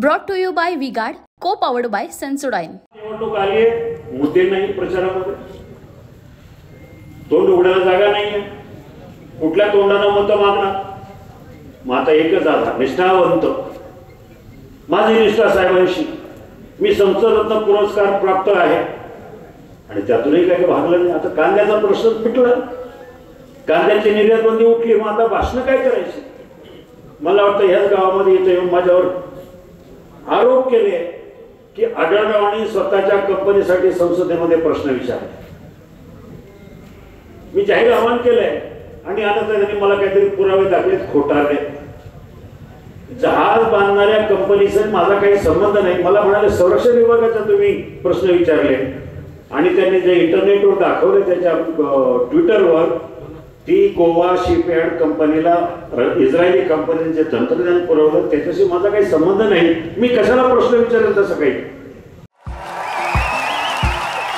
Brought to you by V-Guard, co-powered by Sensodyne. निवडणूक आली आहे, मुद्दे नाही प्रचारामध्ये, तोंड उघडायला जागा नाहीये, कुठल्या तोंडानं मत मागणार. मग आता एकच आधार, निष्ठावंत. माझी निष्ठा साहेबांशी, मी संसदरत्न पुरस्कार प्राप्त आहे आणि त्यातूनही काही भागलं नाही. आता कांद्याचा प्रश्न मिटला, कांद्याची निर्यात बंदी उठली, मग आता भाषण काय करायची. मला वाटतं ह्याच गावामध्ये इथे येऊन माझ्यावर आरोप केले की आढळरावांनी स्वतःच्या कंपनीसाठी संसदेमध्ये प्रश्न विचारले. मी जाहीर आवाहन केलंय आणि आता त्यांनी मला काहीतरी पुरावे दाखलेत, खोटारले. जहाज बांधणाऱ्या कंपनीचा माझा काही संबंध नाही. मला म्हणाले संरक्षण विभागाचा तुम्ही प्रश्न विचारले आणि त्यांनी जे इंटरनेटवर दाखवले त्याच्या ट्विटरवर ती गोवा शिपयार्ड कंपनीला इस्रायली कंपनीने जे तंत्रज्ञान पुरवलं त्याच्याशी माझा काही संबंध नाही. मी कशाला प्रश्न विचारेल तसं काही.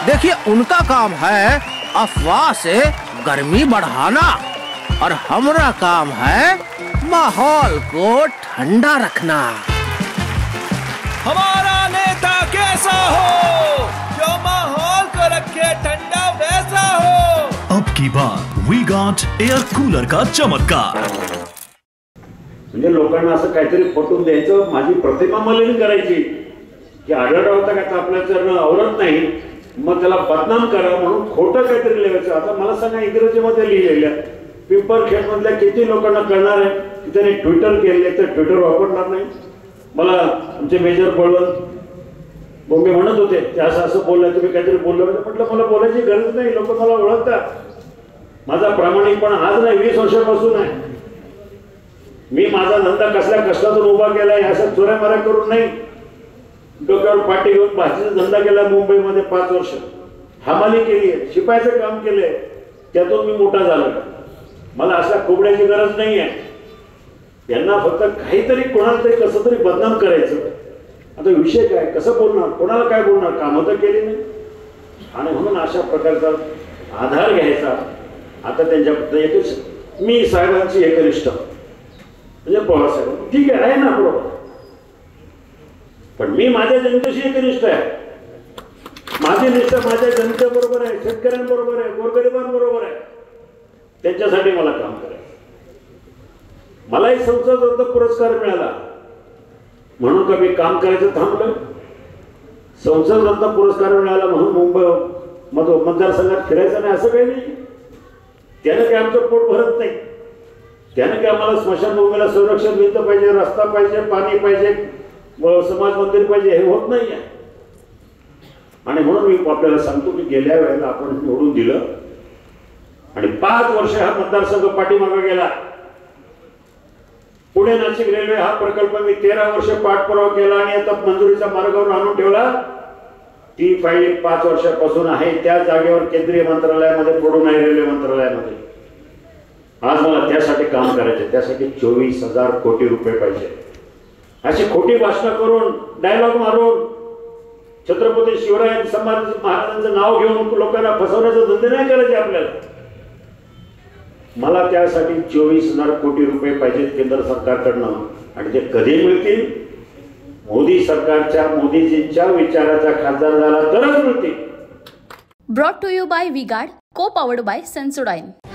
देखिए उनका काम है अफवाह से गर्मी बढ़ाना और हमारा काम है माहौल को ठंडा रखना. हमारा नेता कैसा हो जो माहौल को रखे ठंडा वैसा हो. अब की बार V-Guard एयर कूलर का चमत्कार. म्हणजे लोकांना असं काहीतरी पटवून द्यायचं, माझी प्रतिमा मलिन करायची की आढळराव होता का आपल्या चरण आवडत नाही, मग त्याला बदनाम करा म्हणून खोटं काहीतरी लिहायचं. आता मला सांगा, इंग्रजीमध्ये लिहिलेल्या पिंपरखेड मधल्या किती लोकांना कळणार आहे की त्यांनी ट्विटर केले तर ट्विटर वापरणार नाही. मला आमचे मेजर बळवंत बोंबे म्हणत होते ते असं असं बोललं, तुम्ही काहीतरी बोललं. म्हटलं मला बोलायची गरज नाही, लोक मला ओळखतात. माझा प्रामाणिकपणा आज नाही, 20 वर्षापासून आहे. मी माझा धंदा कसल्या कष्टातून उभा केलाय, असं चोऱ्यामाऱ्या करून नाही. डोक्यावर पाठी घेऊन भाजीचा धंदा केला मुंबईमध्ये 5 वर्ष, हमाली केली आहे, शिपायाचं काम केलंय, त्यातून मी मोठा झालो. मला अशा खोबड्याची गरज नाही आहे. यांना फक्त काहीतरी कोणाला तरी कसं तरी बदनाम करायचं. आता विषय काय, कसं बोलणार, कोणाला काय बोलणार, कामं तर केली नाही. आणि म्हणून अशा प्रकारचा आधार घ्यायचा. आता त्यांच्याबद्दल एकच, मी साहेबांची एकनिष्ठ म्हणजे पवार साहेब ठीक आहे ना बरोबर, पण मी माझ्या जनतेशी एकनिष्ठ आहे. माझी निष्ठा माझ्या जनतेबरोबर आहे, शेतकऱ्यांबरोबर आहे, गोरगरिबांबरोबर आहे. त्यांच्यासाठी मला काम करायचं. मलाही संसदरत्न पुरस्कार मिळाला म्हणून का मी काम करायचं थांबलं. संसदरत्न पुरस्कार मिळाला म्हणून मुंबई मतदारसंघात फिरायचं नाही असं काही नाही. त्यानं काही आमचं पोट भरत नाही. त्यानं काही आम्हाला स्मशानभूमीला संरक्षण मिळतं पाहिजे, रस्ता पाहिजे, पाणी पाहिजे, समाज मंदिर पाहिजे, हे होत नाही आहे. आणि म्हणून मी आपल्याला सांगतो की गेल्या वेळेला आपण निवडून दिलं आणि 5 वर्ष हा मतदारसंघ पाठीमागे गेला. पुणे नाशिक रेल्वे हा प्रकल्प मी 13 वर्ष पाठपुरावा केला आणि आता मंजुरीच्या मार्गावर आणून ठेवला. ती फाईल 5 वर्षापासून आहे त्या जागेवर केंद्रीय मंत्रालयामध्ये पडून आहे, रेल्वे मंत्रालयामध्ये. आज मला त्यासाठी काम करायचे, त्यासाठी 24,000 कोटी रुपये पाहिजे. अशी खोटी भाषणं करून, डायलॉग मारून, छत्रपती शिवराय महाराजांचं नाव घेऊन लोकांना फसवण्याचे धंदे नाही करायचे आपल्याला. मला त्यासाठी 24,000 कोटी रुपये पाहिजेत केंद्र सरकारकडनं आणि ते कधी मिळतील. मोदी सरकारच्या, मोदीजींच्या विचाराचा खासदार झाला तरच मिळतील. Brought to you by V-Guard, co-powered by Sensodyne.